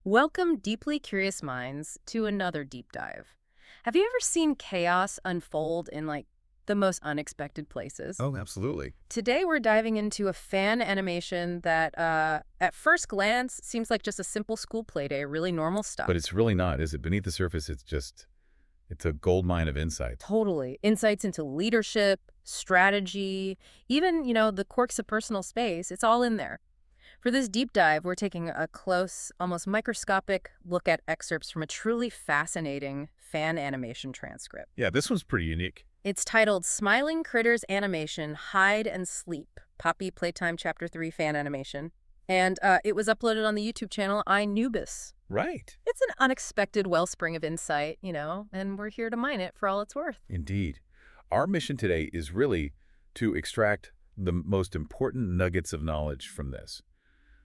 Welcome, deeply curious minds, to another deep dive. Have you ever seen chaos unfold in, the most unexpected places? Oh, absolutely. Today, we're diving into a fan animation that, at first glance, seems like just a simple school play day, really normal stuff. But it's really not, is it? Beneath the surface, it's a gold mine of insight. Totally. Insights into leadership, strategy, even, the quirks of personal space, it's all in there. For this deep dive, we're taking a close, almost microscopic look at excerpts from a truly fascinating fan animation transcript. Yeah, this one's pretty unique. It's titled Smiling Critters Animation Hide and Sleep, Poppy Playtime Chapter 3 fan animation. And it was uploaded on the YouTube channel iNUbis. Right. It's an unexpected wellspring of insight, and we're here to mine it for all it's worth. Indeed. Our mission today is really to extract the most important nuggets of knowledge from this.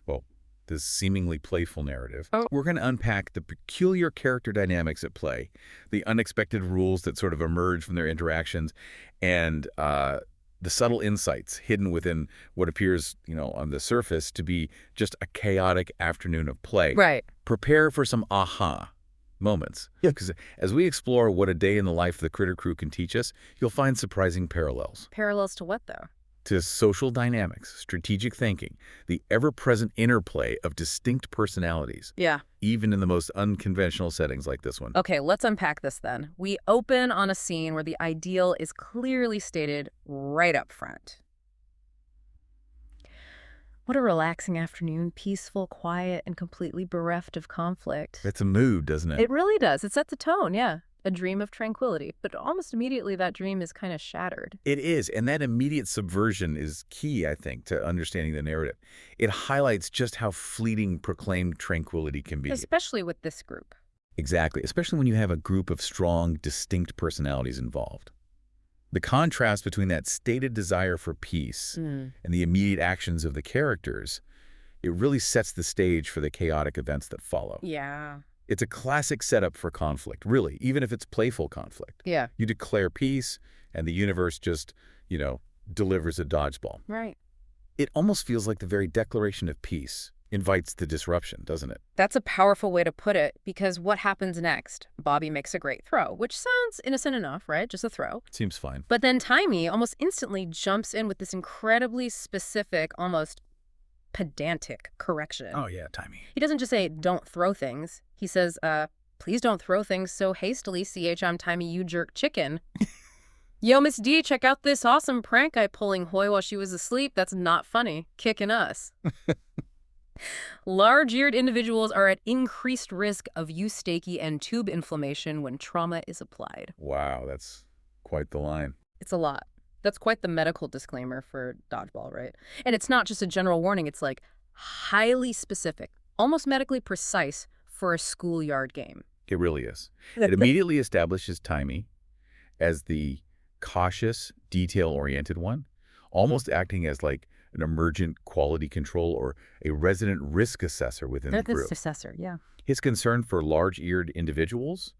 Well, this seemingly playful narrative. Oh. We're going to unpack the peculiar character dynamics at play, the unexpected rules that sort of emerge from their interactions, and the subtle insights hidden within what appears, on the surface to be just a chaotic afternoon of play. Right. Prepare for some aha moments. Yeah, because as we explore what a day in the life of the Critter Crew can teach us, you'll find surprising parallels. Parallels to what, though? To social dynamics, strategic thinking, the ever-present interplay of distinct personalities, Yeah. even in the most unconventional settings like this one. Okay, let's unpack this then. We open on a scene where the ideal is clearly stated right up front. What a relaxing afternoon, peaceful, quiet, and completely bereft of conflict. It's a mood, doesn't it? It really does. It sets the tone, yeah. A dream of tranquility. But almost immediately that dream is kind of shattered. It is, and that immediate subversion is key, I think, to understanding the narrative. It highlights just how fleeting proclaimed tranquility can be. Especially with this group. Exactly, especially when you have a group of strong, distinct personalities involved. The contrast between that stated desire for peace and the immediate actions of the characters, it really sets the stage for the chaotic events that follow. Yeah. It's a classic setup for conflict, really, even if it's playful conflict. Yeah. You declare peace, and the universe just, delivers a dodgeball. Right. It almost feels like the very declaration of peace invites the disruption, doesn't it? That's a powerful way to put it, because what happens next? Bobby makes a great throw, which sounds innocent enough, right? Just a throw. Seems fine. But then Timey almost instantly jumps in with this incredibly specific, almost pedantic correction. Oh, yeah, timing. He doesn't just say, don't throw things. He says, please don't throw things so hastily, CH, I'm Timey, you jerk chicken. Yo, Miss D, check out this awesome prank I pulling Hoy while she was asleep. That's not funny. Kicking us. Large-eared individuals are at increased risk of eustache and tube inflammation when trauma is applied. Wow, that's quite the line. It's a lot. That's quite the medical disclaimer for dodgeball, right? And it's not just a general warning. It's highly specific, almost medically precise for a schoolyard game. It really is. It immediately establishes Timey as the cautious, detail-oriented one, almost acting as an emergent quality control or a resident risk assessor within the group. Assessor, yeah. His concern for large-eared individuals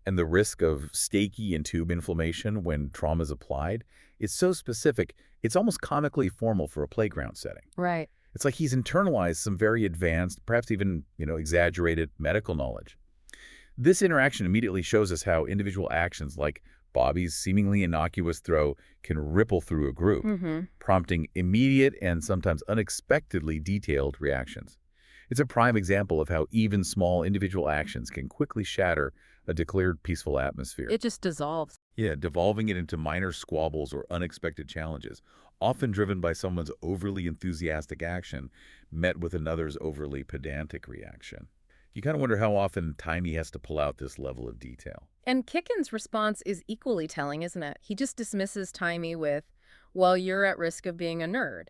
and the risk of stachy and tube inflammation when trauma is applied is so specific, it's almost comically formal for a playground setting. Right. It's like he's internalized some very advanced, perhaps even, exaggerated medical knowledge. This interaction immediately shows us how individual actions like Bobby's seemingly innocuous throw can ripple through a group, prompting immediate and sometimes unexpectedly detailed reactions. It's a prime example of how even small individual actions can quickly shatter a declared peaceful atmosphere. It just dissolves. Yeah, devolving it into minor squabbles or unexpected challenges, often driven by someone's overly enthusiastic action met with another's overly pedantic reaction. You kind of wonder how often Timey has to pull out this level of detail. And Kicken's response is equally telling, isn't it? He just dismisses Timey with, well, you're at risk of being a nerd.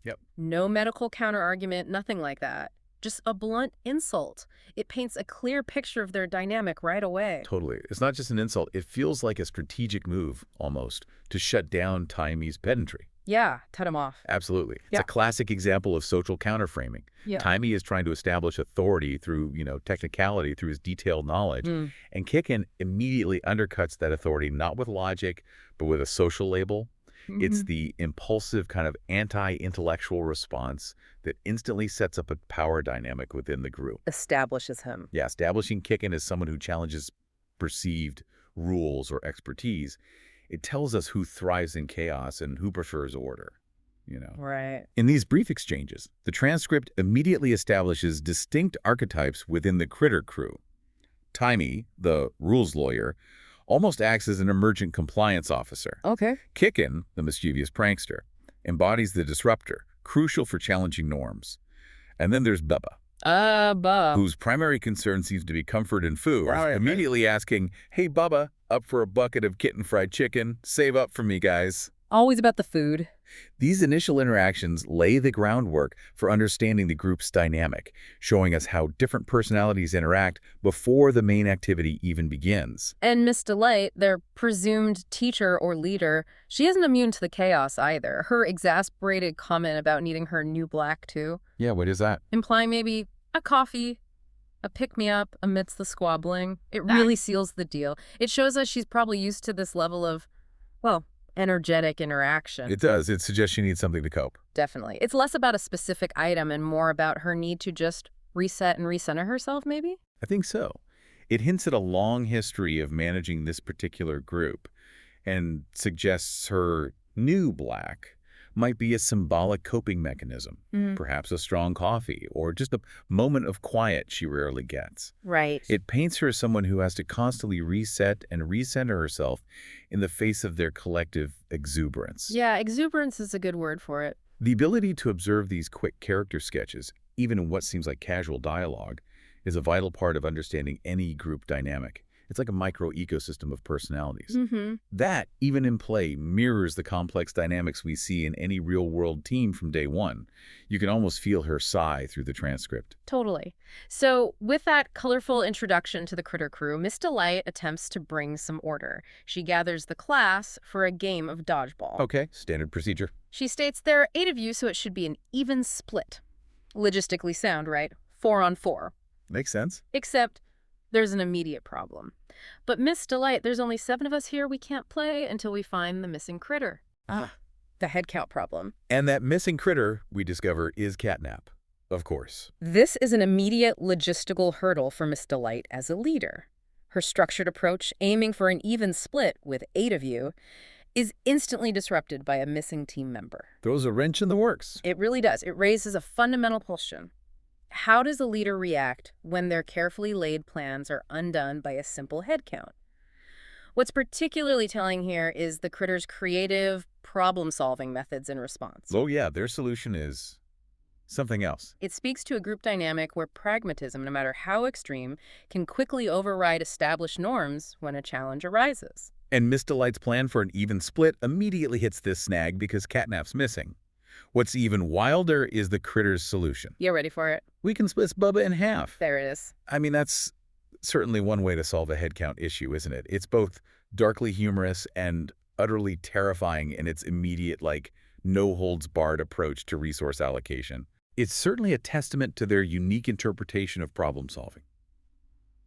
Yep. No medical counterargument, nothing like that. Just a blunt insult. It paints a clear picture of their dynamic right away. Totally. It's not just an insult. It feels like a strategic move, almost, to shut down Timey's pedantry. Yeah, cut him off. Absolutely. It's Yeah. a classic example of social counterframing. Yeah. Timey is trying to establish authority through, technicality, through his detailed knowledge. And Kicken immediately undercuts that authority, not with logic, but with a social label. It's the impulsive kind of anti-intellectual response that instantly sets up a power dynamic within the group. Establishes him. Yeah, establishing Kicken as someone who challenges perceived rules or expertise, it tells us who thrives in chaos and who prefers order. Right. In these brief exchanges, the transcript immediately establishes distinct archetypes within the critter crew. Timey, the rules lawyer, almost acts as an emergent compliance officer. Okay. Kicken, the mischievous prankster, embodies the disruptor, crucial for challenging norms. And then there's Bubba, Bub. whose primary concern seems to be comfort and food, Right. immediately asking, "Hey, Bubba, up for a bucket of kitten fried chicken? Save up for me, guys." Always about the food. These initial interactions lay the groundwork for understanding the group's dynamic, showing us how different personalities interact before the main activity even begins. And Miss Delight, their presumed teacher or leader, she isn't immune to the chaos either. Her exasperated comment about needing her new black, too, Yeah, what is that? implying maybe a coffee, a pick-me-up amidst the squabbling. It really seals the deal. It shows us she's probably used to this level of, well, energetic interaction. It does. It suggests she needs something to cope. Definitely. It's less about a specific item and more about her need to just reset and recenter herself, maybe? I think so. It hints at a long history of managing this particular group and suggests her new black might be a symbolic coping mechanism, perhaps a strong coffee or just a moment of quiet she rarely gets. Right. It paints her as someone who has to constantly reset and recenter herself in the face of their collective exuberance. Yeah, exuberance is a good word for it. The ability to observe these quick character sketches, even in what seems like casual dialogue, is a vital part of understanding any group dynamic. It's like a micro-ecosystem of personalities. That, even in play, mirrors the complex dynamics we see in any real-world team from day one. You can almost feel her sigh through the transcript. Totally. So with that colorful introduction to the critter crew, Miss Delight attempts to bring some order. She gathers the class for a game of dodgeball. Okay, standard procedure. She states there are 8 of you, so it should be an even split. Logistically sound, right? 4 on 4. Makes sense. Except there's an immediate problem. But Miss Delight, there's only 7 of us here. We can't play until we find the missing critter. The head count problem. And that missing critter, we discover, is CatNap, of course. This is an immediate logistical hurdle for Miss Delight as a leader. Her structured approach, aiming for an even split with 8 of you, is instantly disrupted by a missing team member. Throws a wrench in the works. It really does. It raises a fundamental question. How does a leader react when their carefully laid plans are undone by a simple head count? What's particularly telling here is the critter's creative, problem-solving methods in response. Oh yeah, their solution is something else. It speaks to a group dynamic where pragmatism, no matter how extreme, can quickly override established norms when a challenge arises. And Miss Delight's plan for an even split immediately hits this snag because CatNap's missing. What's even wilder is the critter's solution. You ready for it? We can split Bubba in half. There it is. I mean, that's certainly one way to solve a headcount issue, isn't it? It's both darkly humorous and utterly terrifying in its immediate, no-holds-barred approach to resource allocation. It's certainly a testament to their unique interpretation of problem solving.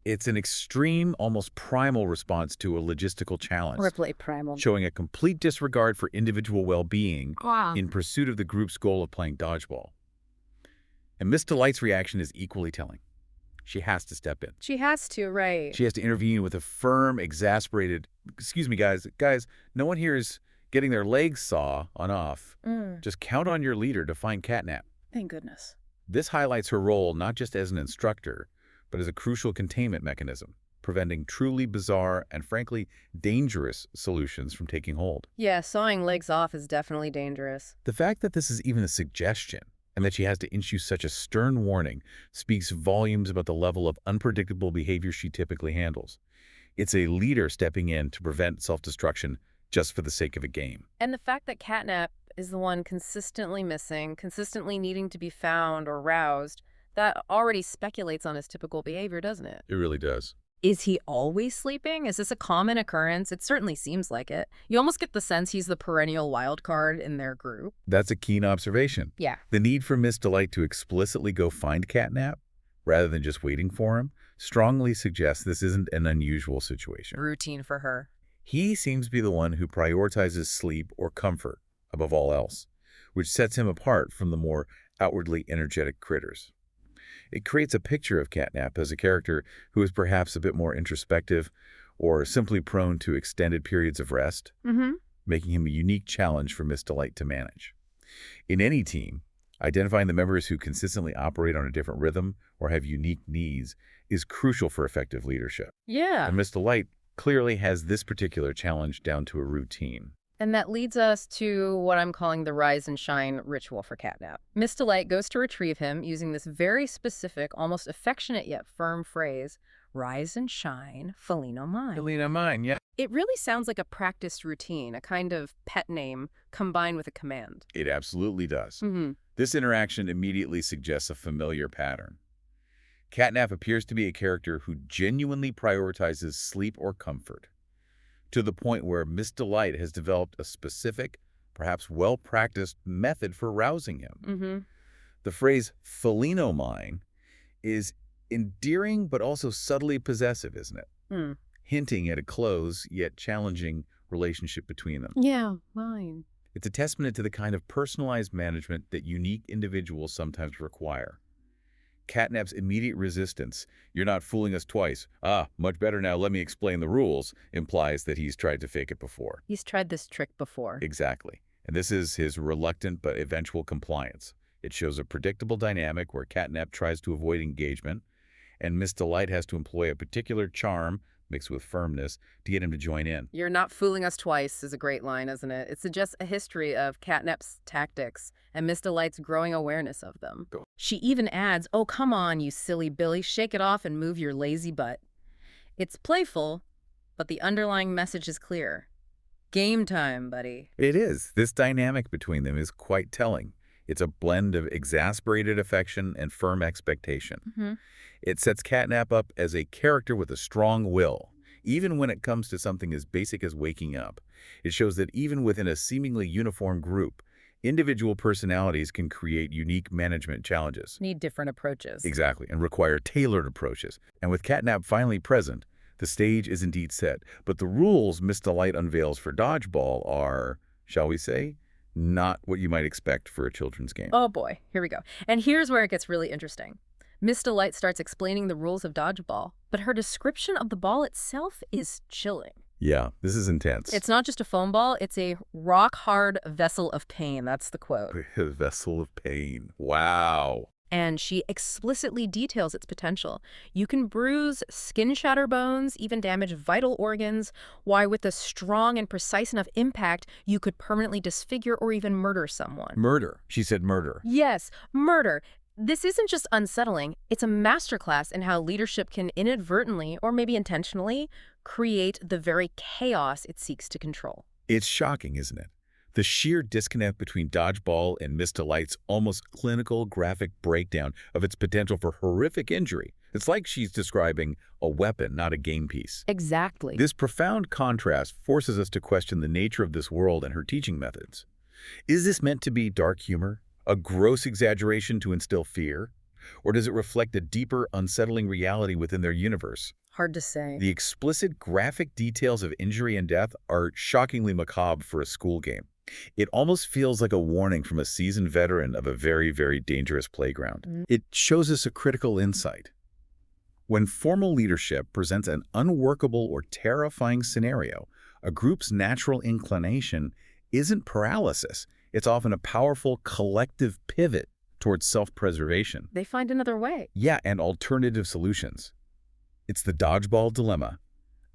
It's an extreme, almost primal response to a logistical challenge, Ripley primal. showing a complete disregard for individual well-being in pursuit of the group's goal of playing dodgeball. And Miss Delight's reaction is equally telling. She has to step in. She has to, right. She has to intervene with a firm, exasperated, "Excuse me, guys. Guys, no one here is getting their legs saw on off. Just count on your leader to find CatNap." Thank goodness. This highlights her role not just as an instructor, but as a crucial containment mechanism, preventing truly bizarre and, frankly, dangerous solutions from taking hold. Yeah, sawing legs off is definitely dangerous. The fact that this is even a suggestion and that she has to issue such a stern warning speaks volumes about the level of unpredictable behavior she typically handles. It's a leader stepping in to prevent self-destruction just for the sake of a game. And the fact that CatNap is the one consistently missing, consistently needing to be found or roused, that already speculates on his typical behavior, doesn't it? It really does. Is he always sleeping? Is this a common occurrence? It certainly seems like it. You almost get the sense he's the perennial wild card in their group. That's a keen observation. Yeah. The need for Miss Delight to explicitly go find CatNap, rather than just waiting for him, strongly suggests this isn't an unusual situation. Routine for her. He seems to be the one who prioritizes sleep or comfort above all else, which sets him apart from the more outwardly energetic critters. It creates a picture of CatNap as a character who is perhaps a bit more introspective or simply prone to extended periods of rest, Mm-hmm. making him a unique challenge for Miss Delight to manage. In any team, identifying the members who consistently operate on a different rhythm or have unique needs is crucial for effective leadership. Yeah. And Miss Delight clearly has this particular challenge down to a routine. And that leads us to what I'm calling the rise and shine ritual for CatNap. Miss Delight goes to retrieve him using this very specific, almost affectionate yet firm phrase, rise and shine, Felino mine. Helena mine, yeah. It really sounds like a practiced routine, a kind of pet name combined with a command. It absolutely does. Mm-hmm. This interaction immediately suggests a familiar pattern. CatNap appears to be a character who genuinely prioritizes sleep or comfort, to the point where Miss Delight has developed a specific, perhaps well-practiced method for rousing him. Mm-hmm. The phrase "felino mine" is endearing but also subtly possessive, isn't it? Mm. Hinting at a close yet challenging relationship between them. Yeah, mine. It's a testament to the kind of personalized management that unique individuals sometimes require. CatNap's immediate resistance, "You're not fooling us twice. Much better now, let me explain the rules," implies that he's tried to fake it before. He's tried this trick before. Exactly. And this is his reluctant but eventual compliance. It shows a predictable dynamic where CatNap tries to avoid engagement, and Miss Delight has to employ a particular charm, mixed with firmness, to get him to join in. You're not fooling us twice is a great line, isn't it? It suggests a history of CatNap's tactics and Miss Delight's growing awareness of them. Go. She even adds, "Oh, come on, you silly Billy, shake it off and move your lazy butt." It's playful, but the underlying message is clear. Game time, buddy. It is. This dynamic between them is quite telling. It's a blend of exasperated affection and firm expectation. Mm-hmm. It sets CatNap up as a character with a strong will, even when it comes to something as basic as waking up. It shows that even within a seemingly uniform group, individual personalities can create unique management challenges. Need different approaches. Exactly, and require tailored approaches. And with CatNap finally present, the stage is indeed set. But the rules Miss Delight unveils for dodgeball are, shall we say, not what you might expect for a children's game. Oh boy, here we go. And here's where it gets really interesting. Miss Delight starts explaining the rules of dodgeball, but her description of the ball itself is chilling. Yeah, this is intense. It's not just a foam ball, it's a rock-hard vessel of pain. That's the quote. A vessel of pain. Wow. And she explicitly details its potential. You can bruise, skin shatter bones, even damage vital organs. Why, with a strong and precise enough impact, you could permanently disfigure or even murder someone. Murder. She said murder. Yes, murder. This isn't just unsettling, it's a masterclass in how leadership can inadvertently, or maybe intentionally, create the very chaos it seeks to control. It's shocking, isn't it? The sheer disconnect between dodgeball and Miss Delight's almost clinical graphic breakdown of its potential for horrific injury. It's like she's describing a weapon, not a game piece. Exactly. This profound contrast forces us to question the nature of this world and her teaching methods. Is this meant to be dark humor? A gross exaggeration to instill fear? Or does it reflect a deeper, unsettling reality within their universe? Hard to say. The explicit graphic details of injury and death are shockingly macabre for a school game. It almost feels like a warning from a seasoned veteran of a very, very dangerous playground. It shows us a critical insight. When formal leadership presents an unworkable or terrifying scenario, a group's natural inclination isn't paralysis. It's often a powerful collective pivot towards self-preservation. They find another way. Yeah, and alternative solutions. It's the dodgeball dilemma.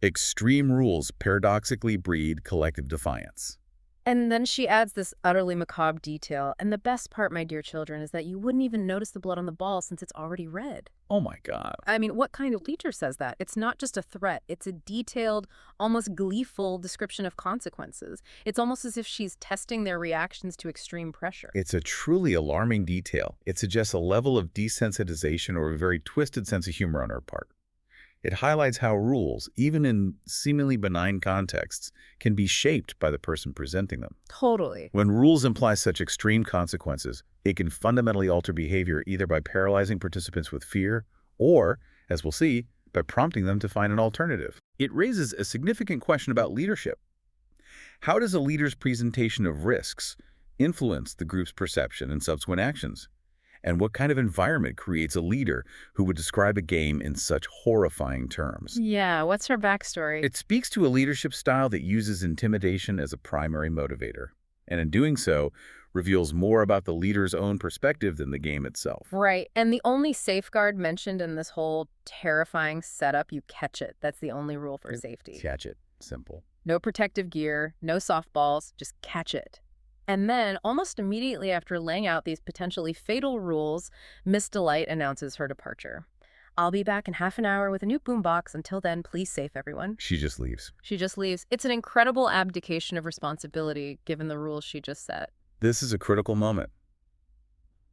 Extreme rules paradoxically breed collective defiance. And then she adds this utterly macabre detail. And the best part, my dear children, is that you wouldn't even notice the blood on the ball since it's already red. Oh my God. I mean, what kind of leader says that? It's not just a threat. It's a detailed, almost gleeful description of consequences. It's almost as if she's testing their reactions to extreme pressure. It's a truly alarming detail. It suggests a level of desensitization or a very twisted sense of humor on her part. It highlights how rules, even in seemingly benign contexts, can be shaped by the person presenting them. Totally. When rules imply such extreme consequences, it can fundamentally alter behavior either by paralyzing participants with fear or, as we'll see, by prompting them to find an alternative. It raises a significant question about leadership. How does a leader's presentation of risks influence the group's perception and subsequent actions? And what kind of environment creates a leader who would describe a game in such horrifying terms? Yeah, what's her backstory? It speaks to a leadership style that uses intimidation as a primary motivator, and in doing so, reveals more about the leader's own perspective than the game itself. Right, and the only safeguard mentioned in this whole terrifying setup, you catch it. That's the only rule for safety. Catch it. Simple. No protective gear, no softballs, just catch it. And then, almost immediately after laying out these potentially fatal rules, Miss Delight announces her departure. I'll be back in half an hour with a new boombox. Until then, please safe everyone. She just leaves. She just leaves. It's an incredible abdication of responsibility, given the rules she just set. This is a critical moment.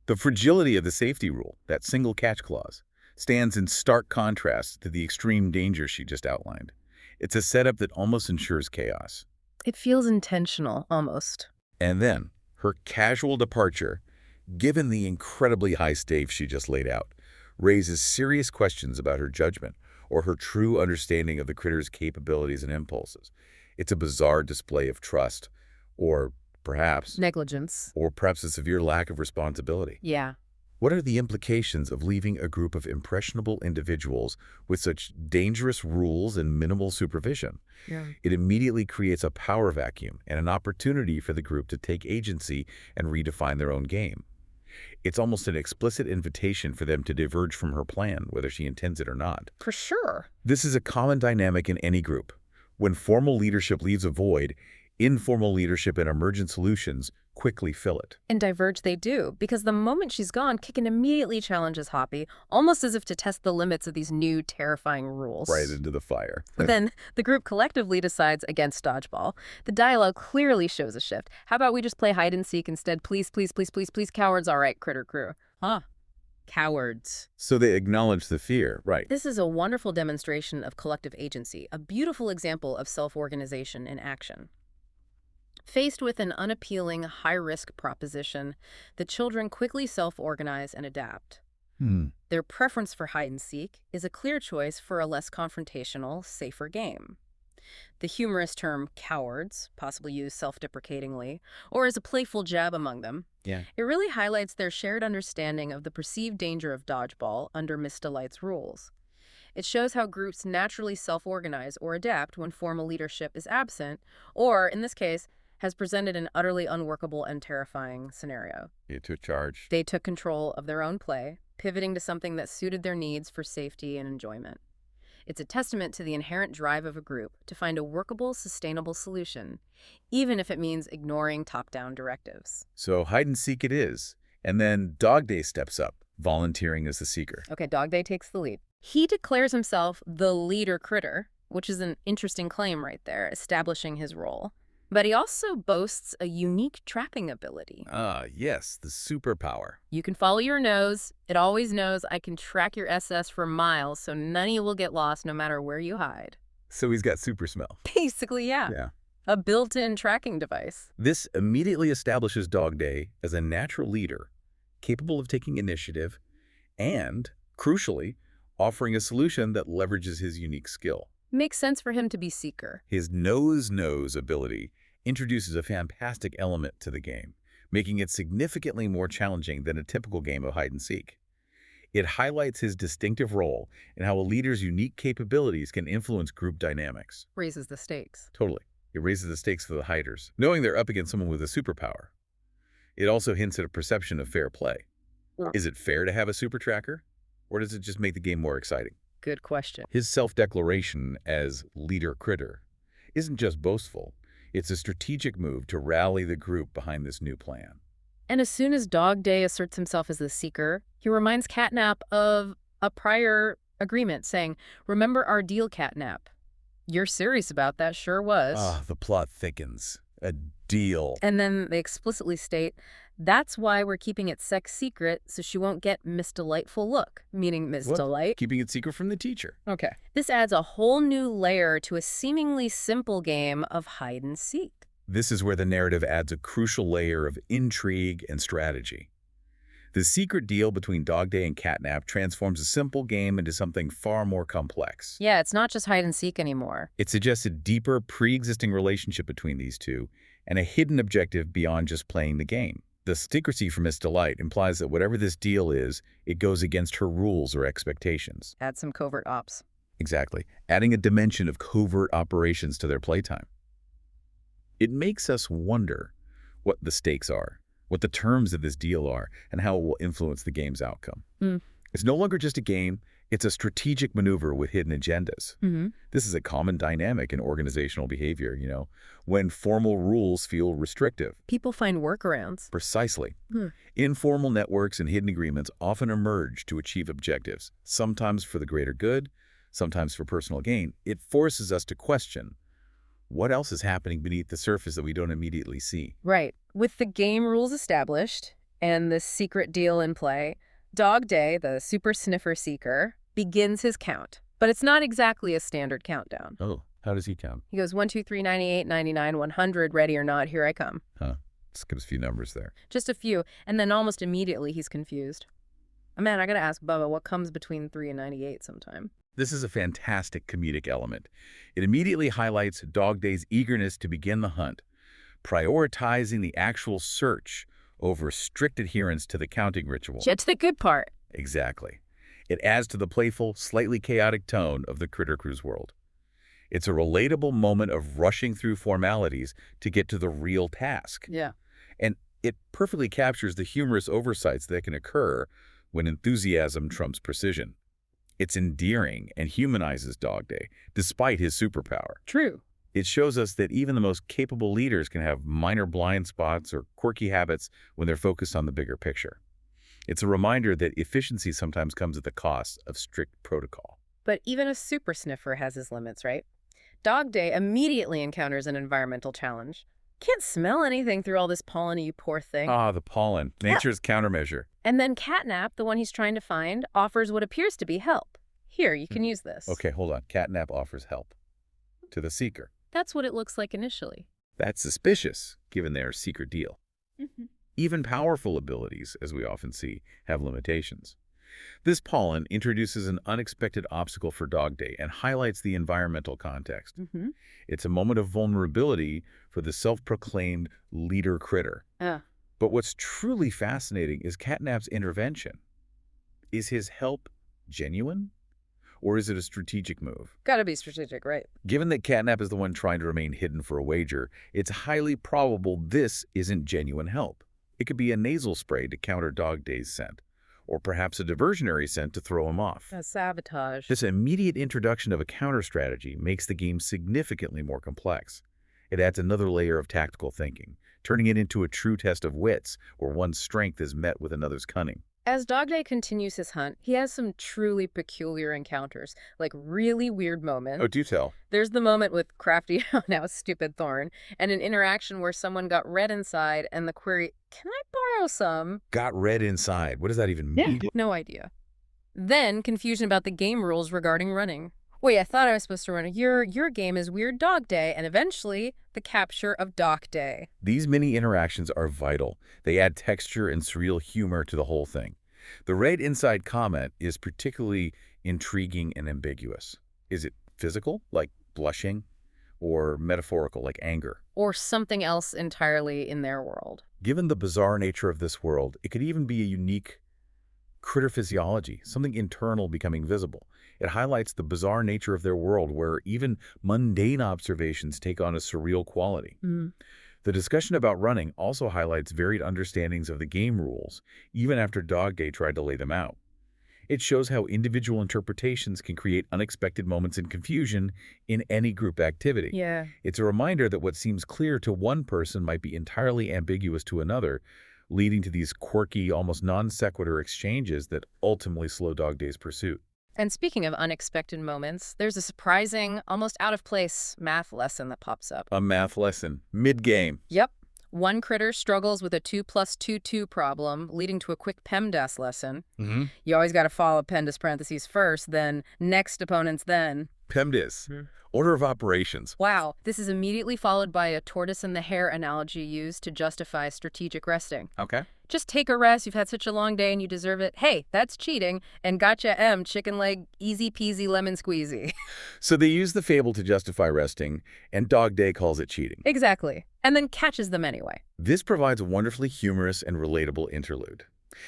The fragility of the safety rule, that single catch clause, stands in stark contrast to the extreme danger she just outlined. It's a setup that almost ensures chaos. It feels intentional, almost. And then, her casual departure, given the incredibly high stakes she just laid out, raises serious questions about her judgment or her true understanding of the critter's capabilities and impulses. It's a bizarre display of trust, or perhaps Negligence. a severe lack of responsibility. Yeah. What are the implications of leaving a group of impressionable individuals with such dangerous rules and minimal supervision? Yeah. It immediately creates a power vacuum and an opportunity for the group to take agency and redefine their own game. It's almost an explicit invitation for them to diverge from her plan, whether she intends it or not. For sure. This is a common dynamic in any group. When formal leadership leaves a void, informal leadership and emergent solutions quickly fill it. And diverge they do, because the moment she's gone, Kicken immediately challenges Hoppy, almost as if to test the limits of these new, terrifying rules. Right into the fire. But then the group collectively decides against dodgeball. The dialogue clearly shows a shift. How about we just play hide and seek instead? Please, please, please, please, please, cowards. All right, critter crew. Huh. Cowards. So they acknowledge the fear, right. This is a wonderful demonstration of collective agency, a beautiful example of self-organization in action. Faced with an unappealing, high-risk proposition, the children quickly self-organize and adapt. Their preference for hide-and-seek is a clear choice for a less confrontational, safer game. The humorous term cowards, possibly used self-deprecatingly, or as a playful jab among them, it really highlights their shared understanding of the perceived danger of dodgeball under Miss Delight's rules. It shows how groups naturally self-organize or adapt when formal leadership is absent, or, in this case, has presented an utterly unworkable and terrifying scenario. They took charge. They took control of their own play, pivoting to something that suited their needs for safety and enjoyment. It's a testament to the inherent drive of a group to find a workable, sustainable solution, even if it means ignoring top-down directives. So hide and seek it is. And then DogDay steps up, volunteering as the seeker. Okay, DogDay takes the lead. He declares himself the leader critter, which is an interesting claim right there, establishing his role. But he also boasts a unique trapping ability. Yes, the superpower. You can follow your nose. It always knows I can track your SS for miles, so none of you will get lost no matter where you hide. So he's got super smell. Basically, yeah. A built-in tracking device. This immediately establishes DogDay as a natural leader, capable of taking initiative, and, crucially, offering a solution that leverages his unique skill. Makes sense for him to be seeker. His nose-nose ability introduces a fantastic element to the game, making it significantly more challenging than a typical game of hide-and-seek. It highlights his distinctive role and how a leader's unique capabilities can influence group dynamics. Raises the stakes. Totally. It raises the stakes for the hiders, knowing they're up against someone with a superpower. It also hints at a perception of fair play. Is it fair to have a super tracker, or does it just make the game more exciting? Good question. His self-declaration as leader critter isn't just boastful. It's a strategic move to rally the group behind this new plan. And as soon as DogDay asserts himself as the seeker, he reminds CatNap of a prior agreement, saying, "Remember our deal, CatNap." You're serious about that, sure was. The plot thickens. A deal. And then they explicitly state, that's why we're keeping it sex secret, so she won't get Miss Delightful look, meaning Miss Delight. Keeping it secret from the teacher. Okay. This adds a whole new layer to a seemingly simple game of hide and seek. This is where the narrative adds a crucial layer of intrigue and strategy. The secret deal between DogDay and CatNap transforms a simple game into something far more complex. Yeah, it's not just hide and seek anymore. It suggests a deeper, pre-existing relationship between these two, and a hidden objective beyond just playing the game. The secrecy from Miss Delight implies that whatever this deal is, it goes against her rules or expectations. Add some covert ops. Exactly, adding a dimension of covert operations to their playtime. It makes us wonder what the stakes are, what the terms of this deal are, and how it will influence the game's outcome. It's no longer just a game, it's a strategic maneuver with hidden agendas. This is a common dynamic in organizational behavior, when formal rules feel restrictive. People find workarounds. Precisely. Informal networks and hidden agreements often emerge to achieve objectives, sometimes for the greater good, sometimes for personal gain. It forces us to question what else is happening beneath the surface that we don't immediately see. Right. With the game rules established and the secret deal in play, DogDay, the super sniffer seeker, begins his count. But it's not exactly a standard countdown. Oh, how does he count? He goes 1, 2, 3, 98, 99, 100, ready or not, here I come. Just gives a few numbers there. Just a few, and then almost immediately he's confused. Man, I gotta ask Bubba, what comes between 3 and 98 sometime? This is a fantastic comedic element. It immediately highlights DogDay's eagerness to begin the hunt, prioritizing the actual search over strict adherence to the counting ritual. Get to the good part. Exactly. It adds to the playful, slightly chaotic tone of the Critter Cruise world. It's a relatable moment of rushing through formalities to get to the real task. Yeah. And it perfectly captures the humorous oversights that can occur when enthusiasm trumps precision. It's endearing and humanizes DogDay, despite his superpower. True. It shows us that even the most capable leaders can have minor blind spots or quirky habits when they're focused on the bigger picture. It's a reminder that efficiency sometimes comes at the cost of strict protocol. But even a super sniffer has his limits, right? DogDay immediately encounters an environmental challenge. Can't smell anything through all this pollen, you poor thing. Ah, the pollen. Nature's countermeasure. And then CatNap, the one he's trying to find, offers what appears to be help. Here, you can use this. Okay, hold on. CatNap offers help to the seeker. That's what it looks like initially. That's suspicious, given their secret deal. Even powerful abilities, as we often see, have limitations. This pollen introduces an unexpected obstacle for DogDay and highlights the environmental context. It's a moment of vulnerability for the self-proclaimed leader critter. But what's truly fascinating is CatNap's intervention. Is his help genuine? Or is it a strategic move? Gotta be strategic, right? Given that CatNap is the one trying to remain hidden for a wager, it's highly probable this isn't genuine help. It could be a nasal spray to counter DogDay's scent, or perhaps a diversionary scent to throw him off. A sabotage. This immediate introduction of a counter strategy makes the game significantly more complex. It adds another layer of tactical thinking, turning it into a true test of wits, where one's strength is met with another's cunning. As DogDay continues his hunt, he has some truly peculiar encounters, like really weird moments. Oh, do tell. There's the moment with Crafty, now Stupid Thorn, and an interaction where someone got red inside and the query, can I borrow some? Got red inside. What does that even mean? No idea. Then confusion about the game rules regarding running. Wait, I thought I was supposed to run. Your game is Weird Dog Day, and eventually the capture of DogDay. These mini interactions are vital. They add texture and surreal humor to the whole thing. The red inside comment is particularly intriguing and ambiguous. Is it physical, like blushing, or metaphorical, like anger? Or something else entirely in their world. Given the bizarre nature of this world, it could even be a unique critter physiology, something internal becoming visible. It highlights the bizarre nature of their world where even mundane observations take on a surreal quality. The discussion about running also highlights varied understandings of the game rules, even after DogDay tried to lay them out. It shows how individual interpretations can create unexpected moments and confusion in any group activity. Yeah. It's a reminder that what seems clear to one person might be entirely ambiguous to another, leading to these quirky, almost non-sequitur exchanges that ultimately slow DogDay's pursuit. And speaking of unexpected moments, there's a surprising, almost out-of-place math lesson that pops up. A math lesson, mid-game. Yep. One critter struggles with a 2 + 2 2 problem, leading to a quick PEMDAS lesson. You always got to follow PEMDAS parentheses first, then next opponents then. PEMDAS, order of operations. Wow, this is immediately followed by a tortoise and the hare analogy used to justify strategic resting. Okay. Just take a rest. You've had such a long day and you deserve it. Hey, that's cheating. And gotcha M, chicken leg, easy peasy lemon squeezy. So they use the fable to justify resting, and DogDay calls it cheating. Exactly. And then catches them anyway. This provides a wonderfully humorous and relatable interlude.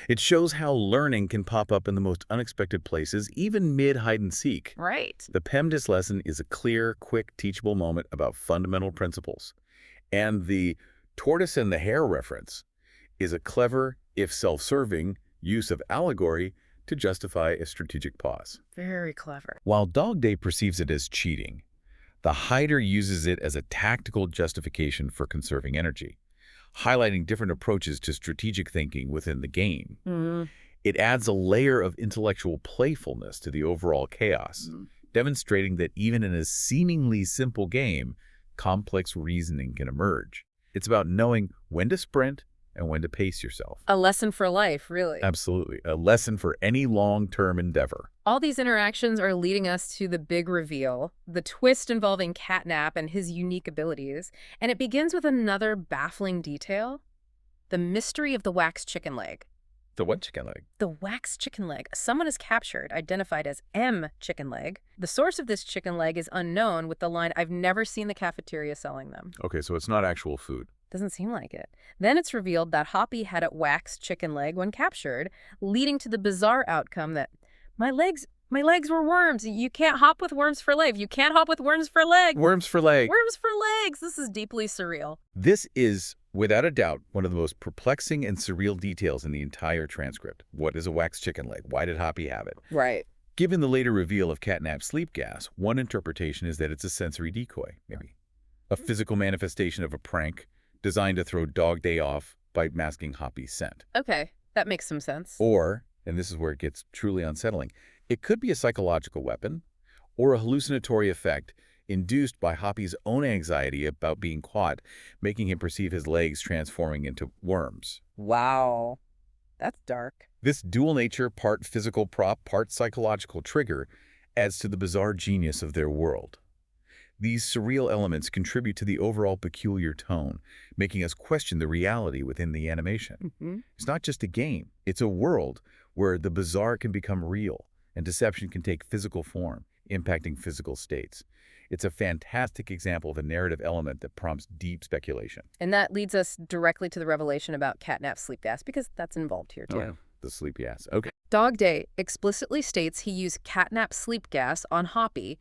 It shows how learning can pop up in the most unexpected places, even mid-hide-and-seek. Right. The PEMDAS lesson is a clear, quick, teachable moment about fundamental principles. And the tortoise and the hare reference is a clever, if self-serving, use of allegory to justify a strategic pause. Very clever. While DogDay perceives it as cheating, the hider uses it as a tactical justification for conserving energy, highlighting different approaches to strategic thinking within the game. It adds a layer of intellectual playfulness to the overall chaos, demonstrating that even in a seemingly simple game, complex reasoning can emerge. It's about knowing when to sprint and when to pace yourself. A lesson for life, really. Absolutely. A lesson for any long-term endeavor. All these interactions are leading us to the big reveal, the twist involving CatNap and his unique abilities, and it begins with another baffling detail: the mystery of the wax chicken leg. The what chicken leg? The wax chicken leg. Someone is captured, identified as M chicken leg. The source of this chicken leg is unknown, with the line, "I've never seen the cafeteria selling them." Okay, so it's not actual food. Doesn't seem like it. Then it's revealed that Hoppy had a wax chicken leg when captured, leading to the bizarre outcome that my legs were worms. You can't hop with worms for legs. You can't hop with worms for legs. Worms for leg. Worms for legs. This is deeply surreal. This is, without a doubt, one of the most perplexing and surreal details in the entire transcript. What is a wax chicken leg? Why did Hoppy have it? Right. Given the later reveal of CatNap's sleep gas, one interpretation is that it's a sensory decoy, maybe. A physical manifestation of a prank designed to throw DogDay off by masking Hoppy's scent. Okay, that makes some sense. Or, and this is where it gets truly unsettling, it could be a psychological weapon or a hallucinatory effect induced by Hoppy's own anxiety about being caught, making him perceive his legs transforming into worms. Wow. That's dark. This dual nature, part physical prop, part psychological trigger, adds to the bizarre genius of their world. These surreal elements contribute to the overall peculiar tone, making us question the reality within the animation. It's not just a game. It's a world where the bizarre can become real and deception can take physical form, impacting physical states. It's a fantastic example of a narrative element that prompts deep speculation. And that leads us directly to the revelation about CatNap's sleep gas, because that's involved here, too. Oh, the sleep gas. Okay. DogDay explicitly states he used CatNap sleep gas on Hoppy,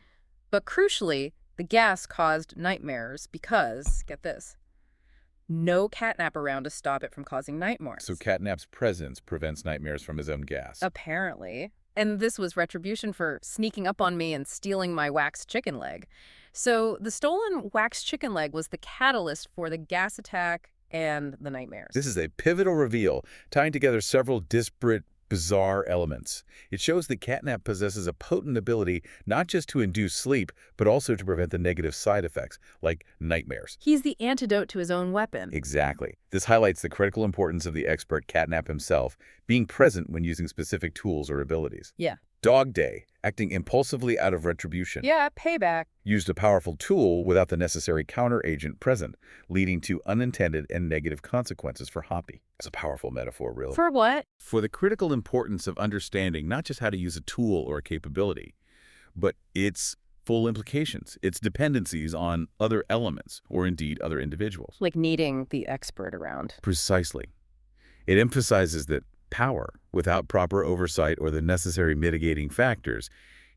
but crucially, the gas caused nightmares because, get this, no CatNap around to stop it from causing nightmares. So CatNap's presence prevents nightmares from his own gas. Apparently. And this was retribution for sneaking up on me and stealing my wax chicken leg. So the stolen wax chicken leg was the catalyst for the gas attack and the nightmares. This is a pivotal reveal, tying together several disparate, bizarre elements. It shows that CatNap possesses a potent ability not just to induce sleep, but also to prevent the negative side effects, like nightmares. He's the antidote to his own weapon. Exactly. This highlights the critical importance of the expert CatNap himself being present when using specific tools or abilities. Yeah. DogDay, acting impulsively out of retribution, Yeah, payback. used a powerful tool without the necessary counteragent present, leading to unintended and negative consequences for Hoppy. It's a powerful metaphor, really. For what? For the critical importance of understanding not just how to use a tool or a capability, but its full implications, its dependencies on other elements, or indeed other individuals. Like needing the expert around. Precisely. It emphasizes that power, without proper oversight or the necessary mitigating factors,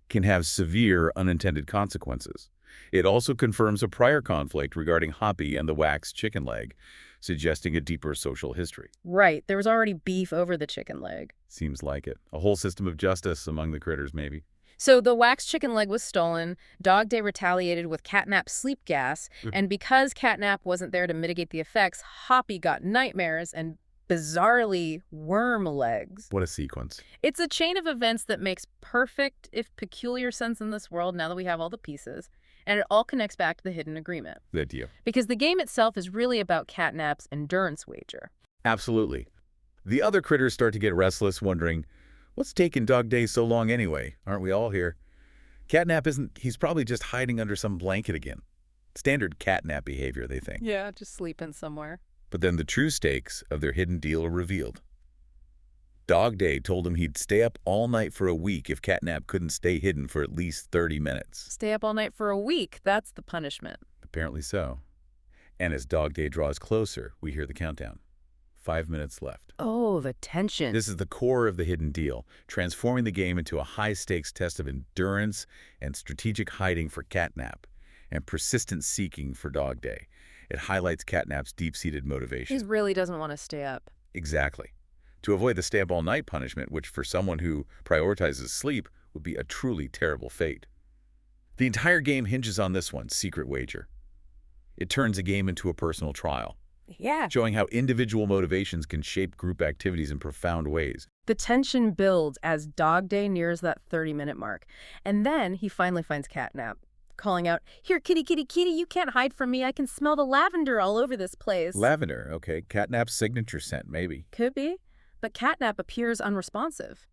can have severe unintended consequences. It also confirms a prior conflict regarding Hoppy and the wax chicken leg, suggesting a deeper social history. Right. There was already beef over the chicken leg. Seems like it. A whole system of justice among the critters, maybe. So the wax chicken leg was stolen, DogDay retaliated with CatNap sleep gas, and because CatNap wasn't there to mitigate the effects, Hoppy got nightmares and bizarrely worm legs. What a sequence. It's a chain of events that makes perfect, if peculiar, sense in this world now that we have all the pieces, and it all connects back to the hidden agreement. The idea. Because the game itself is really about CatNap's endurance wager. Absolutely. The other critters start to get restless, wondering, what's taking DogDay so long anyway? Aren't we all here? CatNap isn't, he's probably just hiding under some blanket again. Standard CatNap behavior, they think. Yeah, just sleeping somewhere. But then the true stakes of their hidden deal are revealed. DogDay told him he'd stay up all night for a week if CatNap couldn't stay hidden for at least 30 minutes. Stay up all night for a week. That's the punishment. Apparently so. And as DogDay draws closer, we hear the countdown. 5 minutes left. Oh, the tension. This is the core of the hidden deal, transforming the game into a high-stakes test of endurance and strategic hiding for CatNap and persistent seeking for DogDay. It highlights CatNap's deep-seated motivation. He really doesn't want to stay up. Exactly. To avoid the stay-up-all-night punishment, which for someone who prioritizes sleep would be a truly terrible fate. The entire game hinges on this one, secret wager. It turns a game into a personal trial, showing how individual motivations can shape group activities in profound ways. The tension builds as DogDay nears that 30-minute mark. And then he finally finds CatNap, calling out, "Here, kitty, kitty, kitty, you can't hide from me. I can smell the lavender all over this place." Lavender, okay. CatNap's signature scent, maybe. Could be. But CatNap appears unresponsive.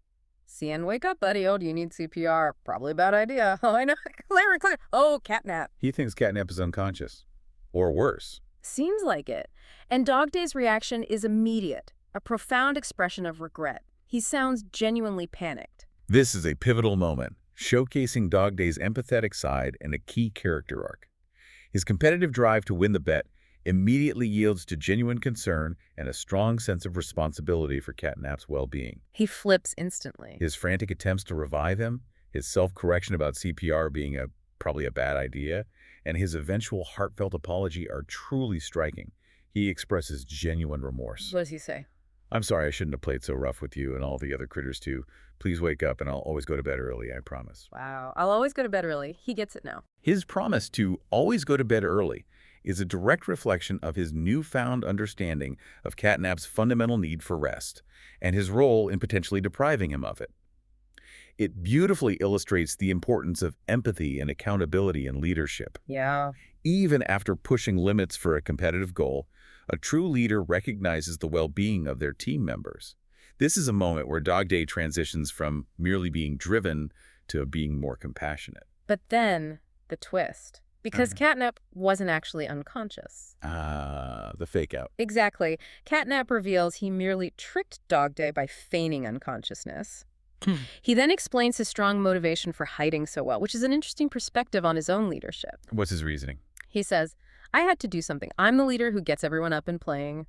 "CN, wake up, buddy. Oh, do you need CPR? Probably a bad idea." "Oh, I know. Clear. Oh, CatNap." He thinks CatNap is unconscious. Or worse. Seems like it. And DogDay's reaction is immediate, a profound expression of regret. He sounds genuinely panicked. This is a pivotal moment, showcasing DogDay's empathetic side and a key character arc. His competitive drive to win the bet immediately yields to genuine concern and a strong sense of responsibility for CatNap's well-being. He flips instantly. His frantic attempts to revive him, his self-correction about CPR being probably a bad idea, and his eventual heartfelt apology are truly striking. He expresses genuine remorse. What does he say? "I'm sorry I shouldn't have played so rough with you and all the other critters too. Please wake up and I'll always go to bed early, I promise." Wow. I'll always go to bed early. He gets it now. His promise to always go to bed early is a direct reflection of his newfound understanding of CatNap's fundamental need for rest and his role in potentially depriving him of it. It beautifully illustrates the importance of empathy and accountability in leadership. Yeah. Even after pushing limits for a competitive goal, a true leader recognizes the well-being of their team members. This is a moment where DogDay transitions from merely being driven to being more compassionate. But then, the twist. Because CatNap wasn't actually unconscious. The fake out. Exactly. CatNap reveals he merely tricked DogDay by feigning unconsciousness. He then explains his strong motivation for hiding so well, which is an interesting perspective on his own leadership. What's his reasoning? He says, "I had to do something. I'm the leader who gets everyone up and playing.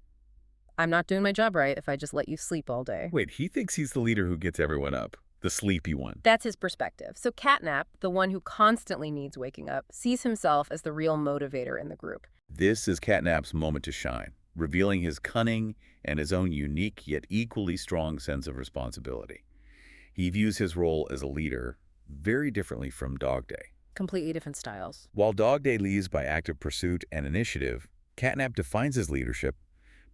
I'm not doing my job right if I just let you sleep all day." Wait, he thinks he's the leader who gets everyone up, the sleepy one. That's his perspective. So CatNap, the one who constantly needs waking up, sees himself as the real motivator in the group. This is CatNap's moment to shine, revealing his cunning and his own unique yet equally strong sense of responsibility. He views his role as a leader very differently from DogDay. Completely different styles. While DogDay leads by active pursuit and initiative, CatNap defines his leadership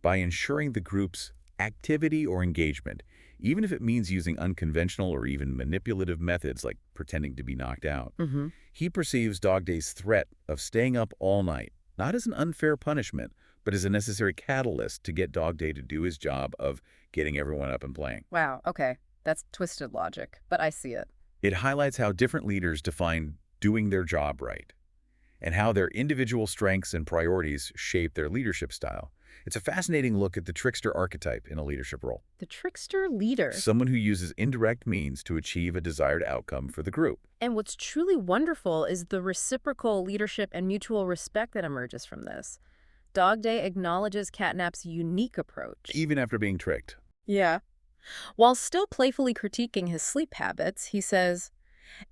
by ensuring the group's activity or engagement, even if it means using unconventional or even manipulative methods like pretending to be knocked out. He perceives DogDay's threat of staying up all night not as an unfair punishment, but as a necessary catalyst to get DogDay to do his job of getting everyone up and playing. Wow, okay. That's twisted logic, but I see it. It highlights how different leaders define doing their job right, and how their individual strengths and priorities shape their leadership style. It's a fascinating look at the trickster archetype in a leadership role. The trickster leader. Someone who uses indirect means to achieve a desired outcome for the group. And what's truly wonderful is the reciprocal leadership and mutual respect that emerges from this. DogDay acknowledges CatNap's unique approach. Even after being tricked. Yeah. While still playfully critiquing his sleep habits, he says,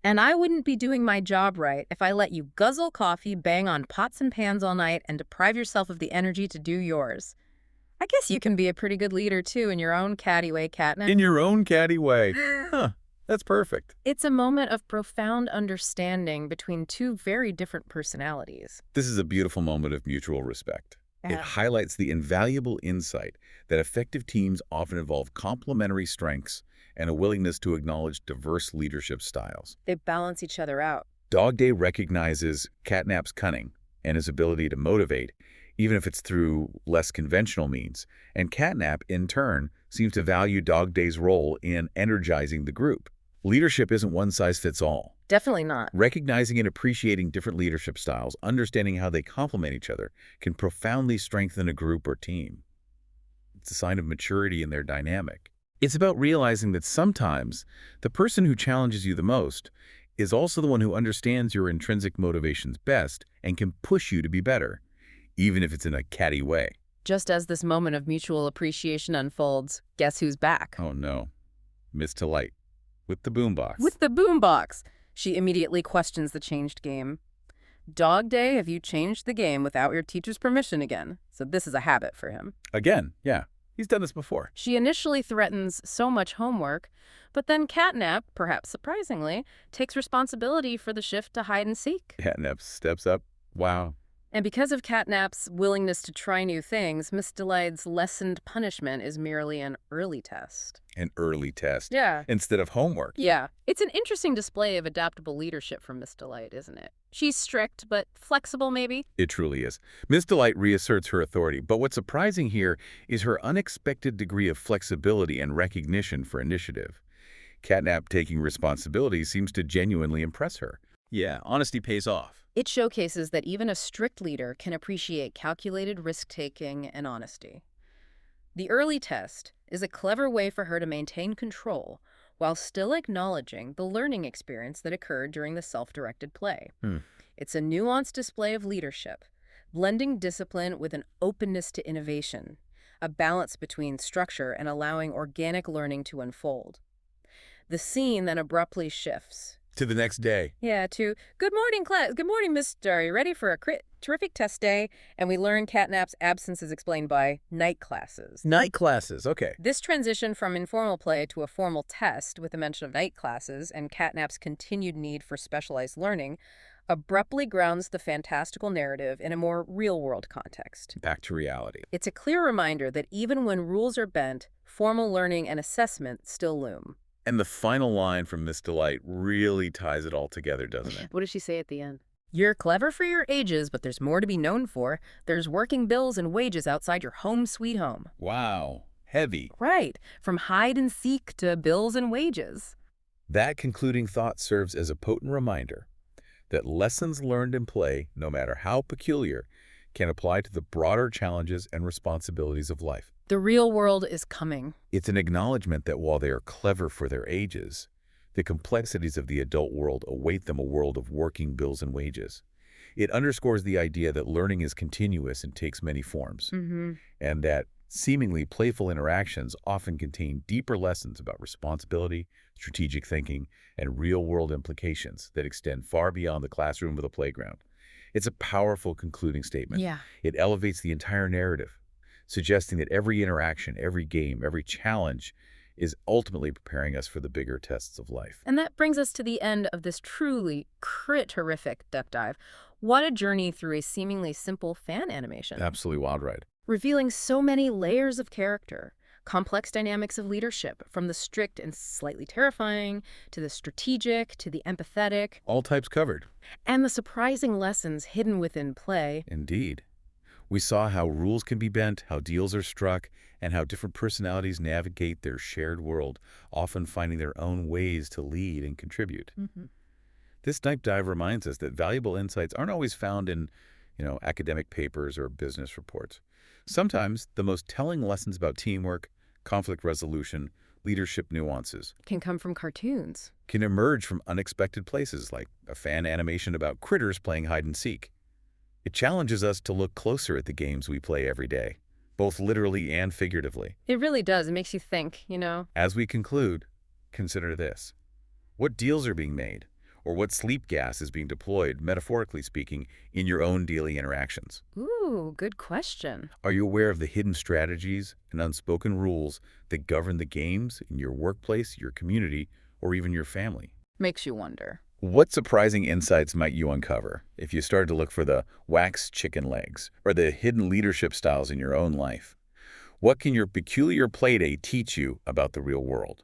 "And I wouldn't be doing my job right if I let you guzzle coffee, bang on pots and pans all night, and deprive yourself of the energy to do yours. I guess you can be a pretty good leader, too, in your own catty way, CatNap." In your own catty way. Huh. That's perfect. It's a moment of profound understanding between two very different personalities. This is a beautiful moment of mutual respect. It Yeah. highlights the invaluable insight that effective teams often involve complementary strengths and a willingness to acknowledge diverse leadership styles. They balance each other out. DogDay recognizes CatNap's cunning and his ability to motivate, even if it's through less conventional means. And CatNap, in turn, seems to value DogDay's role in energizing the group. Leadership isn't one size fits all. Definitely not. Recognizing and appreciating different leadership styles, understanding how they complement each other, can profoundly strengthen a group or team. It's a sign of maturity in their dynamic. It's about realizing that sometimes the person who challenges you the most is also the one who understands your intrinsic motivations best and can push you to be better, even if it's in a catty way. Just as this moment of mutual appreciation unfolds, guess who's back? Oh no, Miss Delight, with the boombox. With the boombox. She immediately questions the changed game. DogDay, have you changed the game without your teacher's permission again? So this is a habit for him. Again, yeah, he's done this before. She initially threatens so much homework, but then CatNap, perhaps surprisingly, takes responsibility for the shift to hide and seek. CatNap steps up. Wow. And because of CatNap's willingness to try new things, Miss Delight's lessened punishment is merely an early test. An early test. Yeah. Instead of homework. Yeah. It's an interesting display of adaptable leadership from Miss Delight, isn't it? She's strict, but flexible, maybe? It truly is. Miss Delight reasserts her authority, but what's surprising here is her unexpected degree of flexibility and recognition for initiative. CatNap taking responsibility seems to genuinely impress her. Yeah, honesty pays off. It showcases that even a strict leader can appreciate calculated risk-taking and honesty. The early test is a clever way for her to maintain control while still acknowledging the learning experience that occurred during the self-directed play. It's a nuanced display of leadership, blending discipline with an openness to innovation, a balance between structure and allowing organic learning to unfold. The scene then abruptly shifts. To the next day. Yeah, to, good morning, class. Good morning, Mister. Are you ready for a terrific test day? And we learn CatNap's absence is explained by night classes. Night classes, okay. This transition from informal play to a formal test with the mention of night classes and CatNap's continued need for specialized learning abruptly grounds the fantastical narrative in a more real-world context. Back to reality. It's a clear reminder that even when rules are bent, formal learning and assessment still loom. And the final line from Miss Delight really ties it all together, doesn't it? What does she say at the end? You're clever for your ages, but there's more to be known for. There's working bills and wages outside your home sweet home. Wow. Heavy. Right. From hide and seek to bills and wages. That concluding thought serves as a potent reminder that lessons learned in play, no matter how peculiar, can apply to the broader challenges and responsibilities of life. The real world is coming. It's an acknowledgement that while they are clever for their ages, the complexities of the adult world await them a world of working bills and wages. It underscores the idea that learning is continuous and takes many forms, and that seemingly playful interactions often contain deeper lessons about responsibility, strategic thinking, and real-world implications that extend far beyond the classroom or the playground. It's a powerful concluding statement. Yeah. It elevates the entire narrative, suggesting that every interaction, every game, every challenge is ultimately preparing us for the bigger tests of life. And that brings us to the end of this truly crit-horrific duck dive. What a journey through a seemingly simple fan animation. Absolutely wild ride. Revealing so many layers of character, complex dynamics of leadership, from the strict and slightly terrifying, to the strategic, to the empathetic. All types covered. And the surprising lessons hidden within play. Indeed. We saw how rules can be bent, how deals are struck, and how different personalities navigate their shared world, often finding their own ways to lead and contribute. This deep dive reminds us that valuable insights aren't always found in, academic papers or business reports. Sometimes the most telling lessons about teamwork, conflict resolution, leadership nuances Can come from cartoons. can emerge from unexpected places, like a fan animation about critters playing hide and seek. It challenges us to look closer at the games we play every day, both literally and figuratively. It really does. It makes you think, As we conclude, consider this. What deals are being made, or what sleep gas is being deployed, metaphorically speaking, in your own daily interactions? Ooh, good question. Are you aware of the hidden strategies and unspoken rules that govern the games in your workplace, your community, or even your family? Makes you wonder. What surprising insights might you uncover if you started to look for the wax chicken legs or the hidden leadership styles in your own life? What can your peculiar play day teach you about the real world?